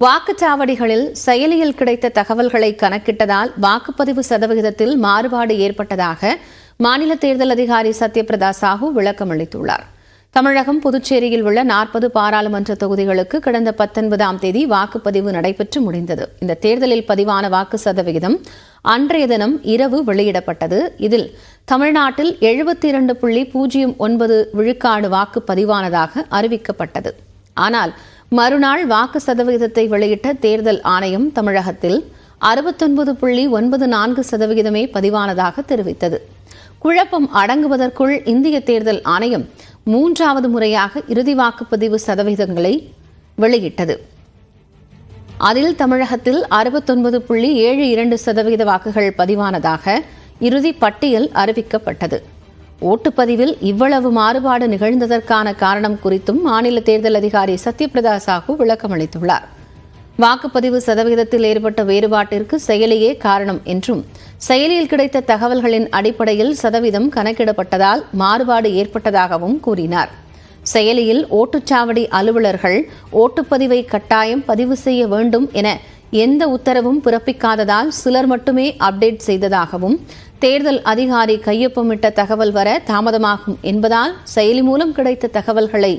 வாக்குச்சாவடிகளில் செயலியில் கிடைத்த தகவல்களை கணக்கிட்டதால் வாக்குப்பதிவு சதவிகிதத்தில் மாறுபாடு ஏற்பட்டதாக மாநில தேர்தல் அதிகாரி சத்யபிரதா சாஹூ விளக்கம் அளித்துள்ளார். தமிழகம், புதுச்சேரியில் உள்ள 40 பாராளுமன்ற தொகுதிகளுக்கு கடந்த 19ஆம் தேதி வாக்குப்பதிவு நடைபெற்று முடிந்தது. இந்த தேர்தலில் பதிவான வாக்கு சதவிகிதம் அன்றைய தினம் இரவு வெளியிடப்பட்டது. இதில் தமிழ்நாட்டில் 72.09 விழுக்காடு வாக்கு பதிவானதாக அறிவிக்கப்பட்டது. ஆனால் மறுநாள் வாக்கு சதவிகிதத்தை வெளியிட்ட தேர்தல் ஆணையம் தமிழகத்தில் 69.94% பதிவானதாக தெரிவித்தது. குழப்பம் அடங்குவதற்குள் இந்திய தேர்தல் ஆணையம் 3வது முறையாக இறுதி வாக்குப்பதிவு சதவீதங்களை வெளியிட்டது. அதில் தமிழகத்தில் 69.72% வாக்குகள் பதிவானதாக இறுதி பட்டியல் அறிவிக்கப்பட்டது. ஓட்டுப்பதிவில் இவ்வளவு மாறுபாடு நிகழ்ந்ததற்கான காரணம் குறித்தும் மாநில தேர்தல் அதிகாரி சத்யபிரதா சாஹூ விளக்கம் அளித்துள்ளார். வாக்குப்பதிவு சதவீதத்தில் ஏற்பட்ட வேறுபாட்டிற்கு செயலியே காரணம் என்றும், செயலியில் கிடைத்த தகவல்களின் அடிப்படையில் சதவீதம் கணக்கிடப்பட்டதால் மாறுபாடு ஏற்பட்டதாகவும் கூறினார். செயலியில் ஓட்டுச்சாவடி அலுவலர்கள் ஓட்டுப்பதிவை கட்டாயம் பதிவு செய்ய வேண்டும் என எந்த உத்தரவும் பிறப்பிக்காததால் சிலர் மட்டுமே அப்டேட் செய்ததாகவும், தேர்தல் அதிகாரி கையொப்பமிட்ட தகவல் வர தாமதமாகும் என்பதால் செயலி மூலம் கிடைத்த தகவல்களை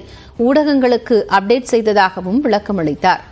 ஊடகங்களுக்கு அப்டேட் செய்ததாகவும் விளக்கமளித்தார்.